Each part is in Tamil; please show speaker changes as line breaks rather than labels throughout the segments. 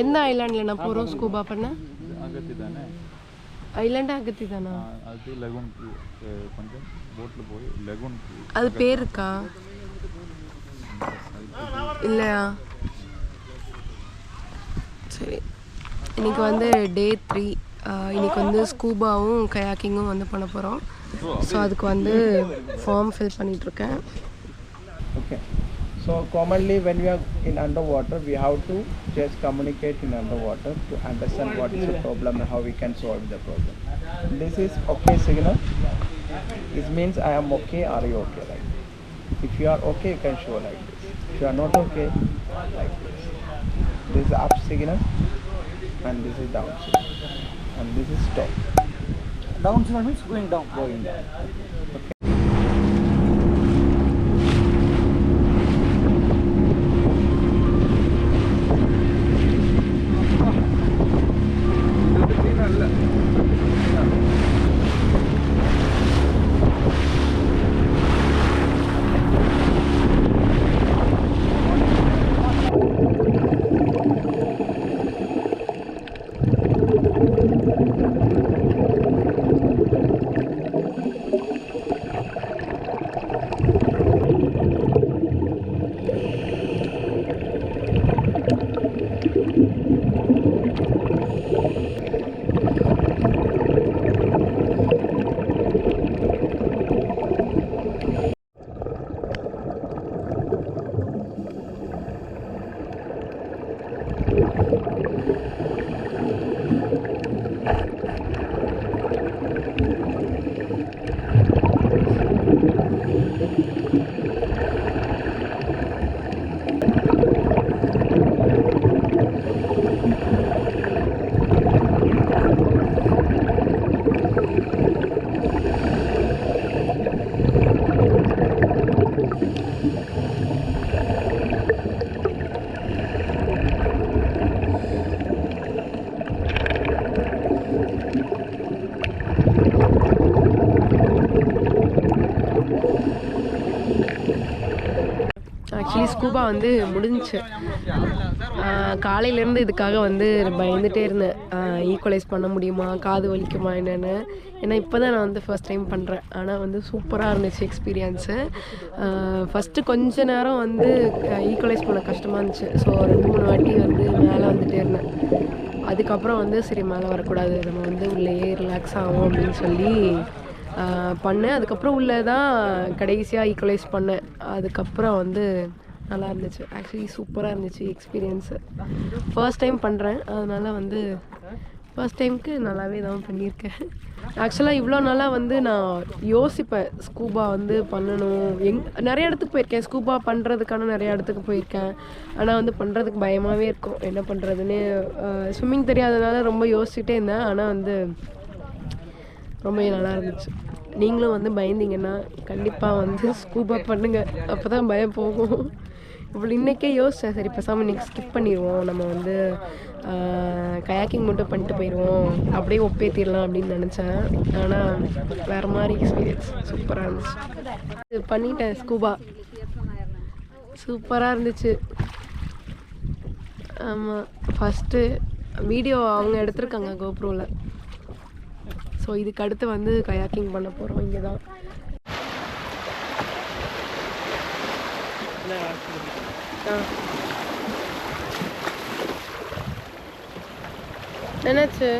எந்த ஐலாண்டில் நான் போகிறோம் ஸ்கூபா பண்ண?
அகத்தி தானே
ஐலாண்டு அகத்தி தானா?
அது லெகுன் கொஞ்சம் போட்டில் போய் லெகுன்.
அது பேர் இருக்கா இல்லையா? சரி, இன்றைக்கி வந்து டே 3. இன்றைக்கி வந்து ஸ்கூபாவும் கயாக்கிங்கும் வந்து பண்ண போகிறோம். ஸோ அதுக்கு வந்து ஃபார்ம் ஃபில் பண்ணிகிட்ருக்கேன்.
Okay. So commonly when we are in underwater, we have to just communicate in underwater to understand what is the problem and how we can solve the problem. This is okay signal. This means I am okay, are you okay, like this. If you are okay, you can show like this. If you are not okay, like this. This is up signal and this is down signal and this is stop.
Down signal means going down.
Going down. Okay.
Actually scuba வந்து முடிஞ்சிச்சு. காலையிலேருந்து இதுக்காக வந்து பயந்துகிட்டே இருந்தேன், ஈக்குவலைஸ் பண்ண முடியுமா, காது வலிக்குமா என்னென்னு. ஏன்னா இப்போ தான் நான் வந்து ஃபர்ஸ்ட் டைம் பண்ணுறேன். ஆனால் வந்து சூப்பராக இருந்துச்சு எக்ஸ்பீரியன்ஸு. ஃபஸ்ட்டு கொஞ்ச நேரம் வந்து ஈக்குவலைஸ் பண்ண கஷ்டமாக இருந்துச்சு. ஸோ 2-3 வாட்டி வந்து மேலே வந்துகிட்டே இருந்தேன். அதுக்கப்புறம் வந்து சரி மேலே வரக்கூடாது, நம்ம வந்து உள்ளேயே ரிலாக்ஸ் ஆகும் அப்படின்னு சொல்லி பண்ணேன். அதுக்கப்புறம் உள்ளே தான் கடைசியாக ஈக்குவலைஸ் பண்ணேன். அதுக்கப்புறம் வந்து நல்லா இருந்துச்சு. ஆக்சுவலி சூப்பராக இருந்துச்சு எக்ஸ்பீரியன்ஸு. ஃபர்ஸ்ட் டைம் பண்ணுறேன், அதனால் வந்து ஃபர்ஸ்ட் டைமுக்கு நல்லாவே தான் பண்ணியிருக்கேன். ஆக்சுவலாக இவ்வளோ நாளாக வந்து நான் யோசிப்பேன் ஸ்கூபா வந்து பண்ணணும். நிறைய இடத்துக்கு போயிருக்கேன், ஸ்கூபா பண்ணுறதுக்கான நிறைய இடத்துக்கு போயிருக்கேன். ஆனால் வந்து பண்ணுறதுக்கு பயமாகவே இருக்கும், என்ன பண்ணுறதுன்னு. ஸ்விம்மிங் தெரியாதனால ரொம்ப யோசிச்சுட்டே இருந்தேன். ஆனால் வந்து ரொம்ப நல்லா இருந்துச்சு. நீங்களும் வந்து பயந்தீங்கன்னா கண்டிப்பாக வந்து ஸ்கூபா பண்ணுங்கள், அப்போ தான் பயம் போகும். இப்படி இன்றைக்கே யோசித்தேன், சரி பேசாமல் இன்றைக்கி ஸ்கிப் பண்ணிடுவோம், நம்ம வந்து கயாக்கிங் மட்டும் பண்ணிட்டு போயிடுவோம், அப்படியே ஒப்பேற்றிடலாம் அப்படின்னு நினச்சேன். ஆனால் வேறு மாதிரி எக்ஸ்பீரியன்ஸ் சூப்பராக இருந்துச்சு. இது பண்ணிட்டேன், ஸ்கூபா சூப்பராக இருந்துச்சு. ஆமாம், ஃபஸ்ட்டு வீடியோ அவங்க எடுத்திருக்காங்க கோப்ரோவில். ஸோ இதுக்கு அடுத்து வந்து கயாக்கிங் பண்ண போகிறோம். இங்கே தான் என்னாச்சு?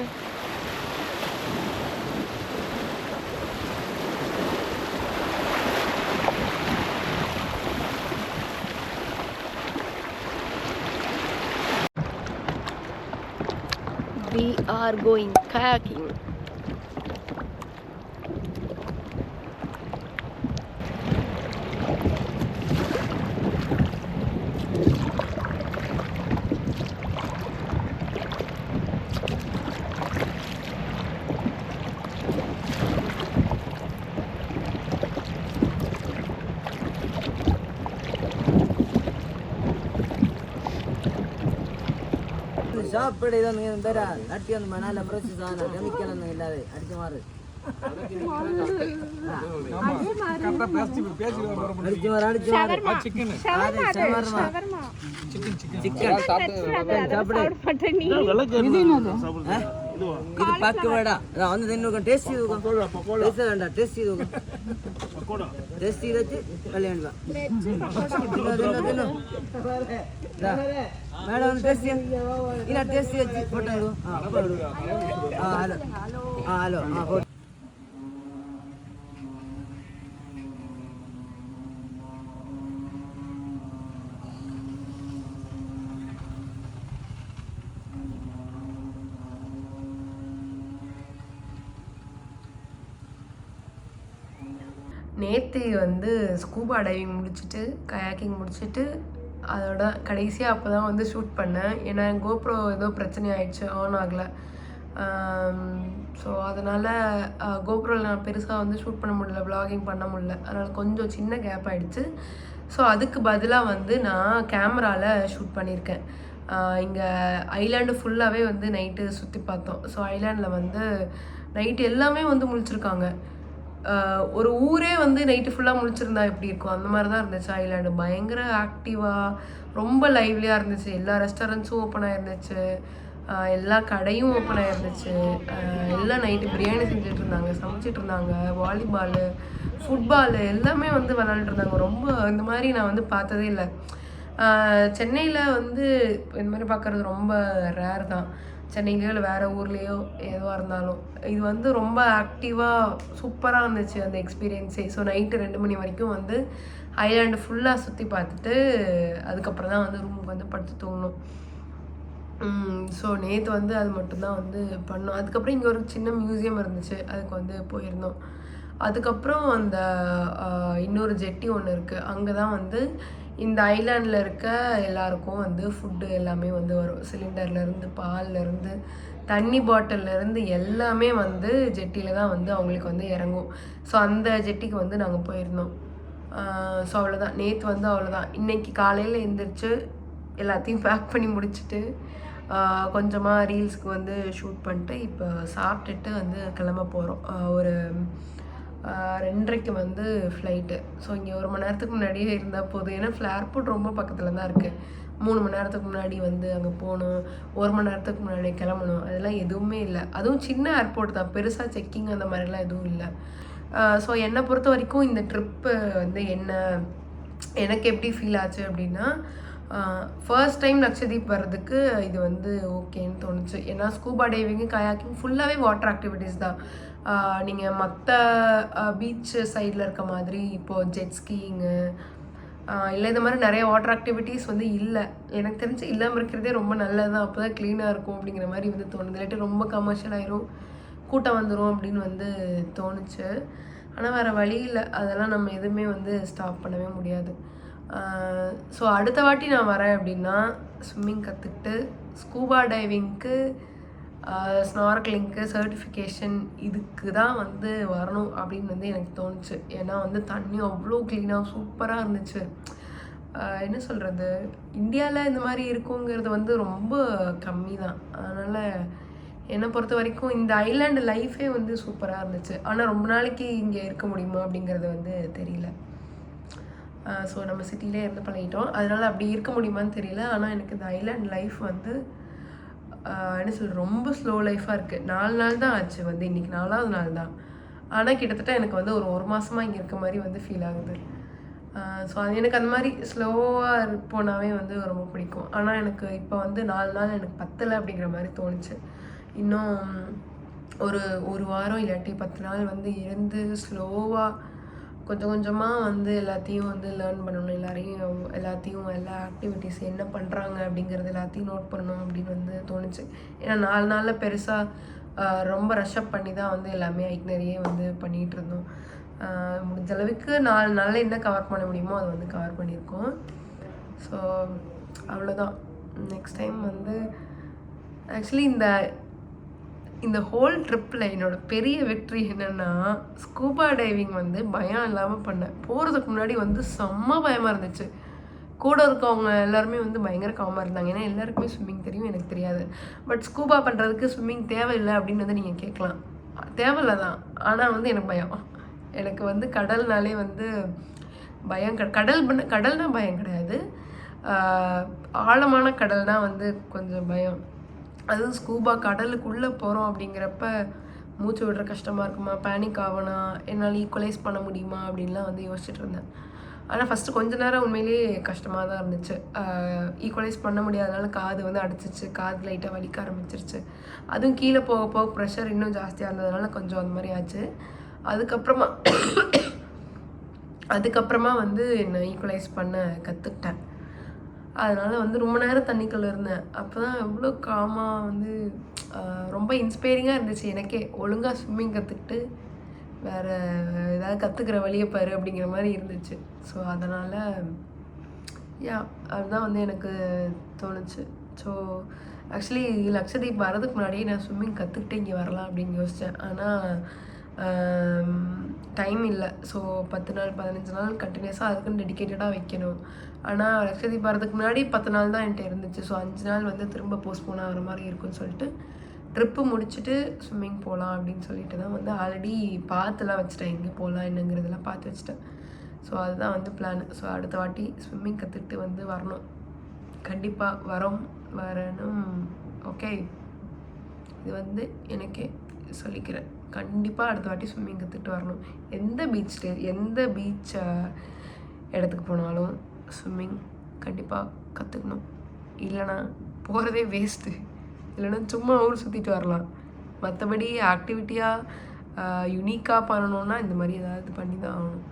We are going kayaking.
Shop இதான் தர நட்டி வந்து மணால ஃப்ரெஷ் சான கெமிக்கல் ஒன்றும் இல்லாது அடிச்ச மாதிரி
நேற்று வந்து ஸ்கூபா டைவிங் முடிச்சுட்டு கயாக்கிங் முடிச்சுட்டு அதோட கடைசியாக அப்போ தான் வந்து ஷூட் பண்ணேன். ஏன்னா கோப்ரோ ஏதோ பிரச்சனை ஆயிடுச்சு, ஆன் ஆகலை. ஸோ அதனால் கோப்ரோவில் நான் பெருசாக வந்து ஷூட் பண்ண முடியல, வ்ளாகிங் பண்ண முடியல. அதனால் கொஞ்சம் சின்ன கேப் ஆகிடுச்சு. ஸோ அதுக்கு பதிலாக வந்து நான் கேமராவில் ஷூட் பண்ணியிருக்கேன். இங்கே ஐலாண்டு ஃபுல்லாகவே வந்து நைட்டு சுற்றி பார்த்தோம். ஸோ ஐலாண்டில் வந்து நைட்டு எல்லாமே வந்து முழிச்சிருக்காங்க. ஒரு ஊரே வந்து நைட்டு ஃபுல்லாக முழிச்சிருந்தா எப்படி இருக்கும், அந்த மாதிரி தான் இருந்துச்சு ஐலாண்டு. பயங்கர ஆக்டிவாக, ரொம்ப லைவ்லியாக இருந்துச்சு. எல்லா ரெஸ்டாரண்ட்ஸும் ஓப்பன் ஆகிருந்துச்சு, எல்லா கடையும் ஓப்பன் ஆகிருந்துச்சு. எல்லாம் நைட்டு பிரியாணி செஞ்சுட்டு இருந்தாங்க, சமைச்சிட்டு இருந்தாங்க. வாலிபாலு, ஃபுட்பாலு எல்லாமே வந்து விளாண்டுட்டு இருந்தாங்க. ரொம்ப இந்த மாதிரி நான் வந்து பார்த்ததே இல்லை. சென்னையில் வந்து இந்த மாதிரி பார்க்குறது ரொம்ப ரேர் தான். சென்னையிலையோ இல்லை வேறு ஊர்லேயோ எதுவாக இருந்தாலும் இது வந்து ரொம்ப ஆக்டிவாக சூப்பராக இருந்துச்சு அந்த எக்ஸ்பீரியன்ஸே. ஸோ நைட்டு 2 மணி வரைக்கும் வந்து ஐலாண்டு ஃபுல்லாக சுற்றி பார்த்துட்டு அதுக்கப்புறம் தான் வந்து ரூமுக்கு வந்து படுத்து தூங்கணும். ஸோ நேற்று வந்து அது மட்டும்தான் வந்து பண்ணோம். அதுக்கப்புறம் இங்கே ஒரு சின்ன மியூசியம் இருந்துச்சு, அதுக்கு வந்து போயிருந்தோம். அதுக்கப்புறம் அந்த இன்னொரு ஜெட்டி ஒன்று இருக்குது, அங்கே தான் வந்து இந்த ஐலாண்டில் இருக்க எல்லாருக்கும் வந்து ஃபுட்டு எல்லாமே வந்து வரும். சிலிண்டர்லேருந்து, பால்லேருந்து, தண்ணி பாட்டில்லேருந்து எல்லாமே வந்து ஜெட்டியில் தான் வந்து அவங்களுக்கு வந்து இறங்கும். ஸோ அந்த ஜெட்டிக்கு வந்து நாங்கள் போயிருந்தோம். ஸோ அவ்வளோதான், நேற்று வந்து அவ்வளோதான். இன்றைக்கி காலையில் எழுந்திரிச்சு எல்லாத்தையும் பேக் பண்ணி முடிச்சுட்டு கொஞ்சமாக ரீல்ஸ்க்கு வந்து ஷூட் பண்ணிட்டு இப்போ சாப்பிட்டுட்டு வந்து கிளம்ப போகிறோம். ஒரு 2:30க்கு வந்து ஃப்ளைட்டு. ஸோ இங்கே 1 மணி நேரத்துக்கு முன்னாடியே இருந்தால் போதும். ஏன்னா ஏர்போர்ட் ரொம்ப பக்கத்தில் தான் இருக்குது. 3 மணி நேரத்துக்கு முன்னாடி வந்து அங்கே போகணும், 1 மணி நேரத்துக்கு முன்னாடி கிளம்பணும், அதெல்லாம் எதுவுமே இல்லை. அதுவும் சின்ன ஏர்போர்ட் தான், பெருசாக செக்கிங் அந்த மாதிரிலாம் எதுவும் இல்லை. ஸோ என்னை பொறுத்த வரைக்கும் இந்த ட்ரிப்பு வந்து எனக்கு எப்படி ஃபீல் ஆச்சு அப்படின்னா, ஃபர்ஸ்ட் டைம் லக்ஷதீப் வர்றதுக்கு இது வந்து ஓகேன்னு தோணுச்சு. ஏன்னா ஸ்கூபா டைவிங்கு, கயாக்கிங் ஃபுல்லாகவே வாட்டர் ஆக்டிவிட்டீஸ் தான். நீங்கள் மற்ற பீச் சைடில் இருக்க மாதிரி இப்போது ஜெட் ஸ்கீயிங்கு இல்லை இந்த மாதிரி நிறைய வாட்டர் ஆக்டிவிட்டீஸ் வந்து இல்லை. எனக்கு தெரிஞ்சு இல்லாமல் இருக்கிறதே ரொம்ப நல்லது தான். அப்போ தான் க்ளீனாக இருக்கும் அப்படிங்கிற மாதிரி வந்து தோணுது. இல்லாட்டி ரொம்ப கமர்ஷியல் ஆயிரும், கூட்டம் வந்துடும் அப்படின்னு வந்து தோணுச்சு. ஆனால் வேறு வழி இல்லை, அதெல்லாம் நம்ம எதுவுமே வந்து ஸ்டாப் பண்ணவே முடியாது. ஸோ அடுத்த வாட்டி நான் வரேன் அப்படின்னா ஸ்விம்மிங் கற்றுக்கிட்டு ஸ்கூபா டைவிங்க்கு, ஸ்னார்க்லிங்க்கு சர்டிஃபிகேஷன் இதுக்கு தான் வந்து வரணும் அப்படின்னு வந்து எனக்கு தோணுச்சு. ஏன்னா வந்து தண்ணி அவ்வளோ க்ளீனாக சூப்பராக இருந்துச்சு. என்ன சொல்கிறது, இந்தியாவில் இந்த மாதிரி இருக்குங்கிறது வந்து ரொம்ப கம்மி தான். அதனால் என்னை பொறுத்த வரைக்கும் இந்த ஐலாண்டு லைஃபே வந்து சூப்பராக இருந்துச்சு. ஆனால் ரொம்ப நாளைக்கு இங்கே இருக்க முடியுமா அப்படிங்கிறது வந்து தெரியல. ஸோ நம்ம சிட்டிலே இருந்து பழகிட்டோம், அதனால் அப்படி இருக்க முடியுமான்னு தெரியல. ஆனால் எனக்கு இந்த ஐலாண்ட் லைஃப் வந்து என்ன சொல்கிறது, ரொம்ப ஸ்லோ லைஃபாக இருக்குது. 4 நாள் தான் ஆச்சு, வந்து இன்றைக்கி 4வது நாள் தான். ஆனால் கிட்டத்தட்ட எனக்கு வந்து ஒரு மாதமாக இங்கே இருக்க மாதிரி வந்து ஃபீல் ஆகுது. ஸோ அது எனக்கு அந்த மாதிரி ஸ்லோவாக போனாவே வந்து ரொம்ப பிடிக்கும். ஆனால் எனக்கு இப்போ வந்து 4 நாள் எனக்கு பத்தலை அப்படிங்கிற மாதிரி தோணுச்சு. இன்னும் ஒரு வாரம் இல்லாட்டி 10 நாள் வந்து இருந்து ஸ்லோவாக கொஞ்சம் கொஞ்சமாக வந்து எல்லாத்தையும் வந்து லேர்ன் பண்ணணும். எல்லாத்தையும் எல்லா ஆக்டிவிட்டீஸ் என்ன பண்ணுறாங்க அப்படிங்கிறது எல்லாத்தையும் நோட் பண்ணணும் அப்படின்னு வந்து தோணுச்சு. ஏன்னா 4 நாளில் பெருசாக ரொம்ப ரஷ்அப் பண்ணி தான் வந்து எல்லாமே ஐட்னரியே வந்து பண்ணிகிட்டு இருந்தோம். முடிஞ்ச அளவுக்கு 4 நாளில் என்ன கவர் பண்ண முடியுமோ அதை வந்து கவர் பண்ணியிருக்கோம். ஸோ அவ்வளோதான். நெக்ஸ்ட் டைம் வந்து ஆக்சுவலி இந்த ஹோல் ட்ரிப்பில் என்னோடய பெரிய வெற்றி என்னென்னா, ஸ்கூபா டைவிங் வந்து பயம் இல்லாமல் பண்ணேன். போகிறதுக்கு முன்னாடி வந்து செம்ம பயமாக இருந்துச்சு. கூட இருக்கவங்க எல்லாருமே வந்து பயங்கர காமாக இருந்தாங்க. ஏன்னா எல்லாருக்குமே ஸ்விம்மிங் தெரியும், எனக்கு தெரியாது. பட் ஸ்கூபா பண்ணுறதுக்கு ஸ்விம்மிங் தேவையில்லை அப்படின்னு வந்து நீங்கள் கேட்கலாம். தேவையில்ல தான். ஆனால் வந்து எனக்கு பயம். எனக்கு வந்து கடல்னாலே வந்து பயம். கடல்னா பயம் கிடையாது. ஆழமான கடல்னா வந்து கொஞ்சம் பயம். அதுவும் ஸ்கூபா கடலுக்குள்ளே போகிறோம் அப்படிங்கிறப்ப மூச்சு விடுற கஷ்டமாக இருக்குமா, பேனிக் ஆகனா, என்னால் ஈக்குவலைஸ் பண்ண முடியுமா அப்படின்லாம் வந்து யோசிச்சுட்டு இருந்தேன். ஆனால் ஃபஸ்ட்டு கொஞ்ச நேரம் உண்மையிலேயே கஷ்டமாக தான் இருந்துச்சு. ஈக்குவலைஸ் பண்ண முடியாதனால காது வந்து அடைச்சிச்சு, காது லைட்டாக வலிக்க ஆரம்பிச்சிருச்சு. அதுவும் கீழே போக போக ப்ரெஷர் இன்னும் ஜாஸ்தியாக இருந்ததுனால கொஞ்சம் அந்த மாதிரி ஆச்சு. அதுக்கப்புறமா வந்து என்னை ஈக்குவலைஸ் பண்ண கற்றுக்கிட்டேன். அதனால் வந்து ரொம்ப நேரம் தண்ணிக்குள்ளே இருந்தேன். அப்போ தான் எவ்வளோ காமாக வந்து ரொம்ப இன்ஸ்பைரிங்காக இருந்துச்சு எனக்கே. ஒழுங்காக ஸ்விம்மிங் கற்றுக்கிட்டு வேறு ஏதாவது கற்றுக்கிற வழியை பாரு அப்படிங்கிற மாதிரி இருந்துச்சு. ஸோ அதனால் அதுதான் வந்து எனக்கு தோணுச்சு. ஸோ ஆக்சுவலி லக்ஷதீப் வரதுக்கு முன்னாடியே நான் ஸ்விம்மிங் கற்றுக்கிட்டு இங்கே வரலாம் அப்படின்னு யோசித்தேன். ஆனால் டைம் இல்லை. ஸோ 10 நாள் 15 நாள் கண்டினியூஸாக அதுக்குன்னு டெடிக்கேட்டடாக வைக்கணும். ஆனால் லக்ஷதீப் வரதுக்கு முன்னாடி 10 நாள் தான் என்கிட்ட இருந்துச்சு. ஸோ 5 நாள் வந்து திரும்ப போஸ்ட்போன் ஆகிற மாதிரி இருக்குன்னு சொல்லிட்டு ட்ரிப்பு முடிச்சுட்டு ஸ்விம்மிங் போகலாம் அப்படின்னு சொல்லிட்டு தான் வந்து ஆல்ரெடி பார்த்துலாம் வச்சுட்டேன். எங்கே போகலாம் என்னங்கிறதெல்லாம் பார்த்து வச்சுட்டேன். ஸோ அதுதான் வந்து பிளான். ஸோ அடுத்த வாட்டி ஸ்விம்மிங் கற்றுக்கிட்டு வந்து வரணும். கண்டிப்பாக வரணும். ஓகே, இது வந்து எனக்கே சொல்லிக்கிறேன். கண்டிப்பாக அடுத்த வாட்டி ஸ்விம்மிங் கற்றுக்கிட்டு வரணும். எந்த பீச் இடத்துக்கு போனாலும் ஸ்விம்மிங் கண்டிப்பாக கற்றுக்கணும். இல்லைனா போகிறதே வேஸ்ட்டு. இல்லைன்னா சும்மா ஊர் சுற்றிட்டு வரலாம். மற்றபடி ஆக்டிவிட்டியாக யுனிக்காக பண்ணணுன்னா இந்த மாதிரி ஏதாவது பண்ணி தான் ஆகணும்.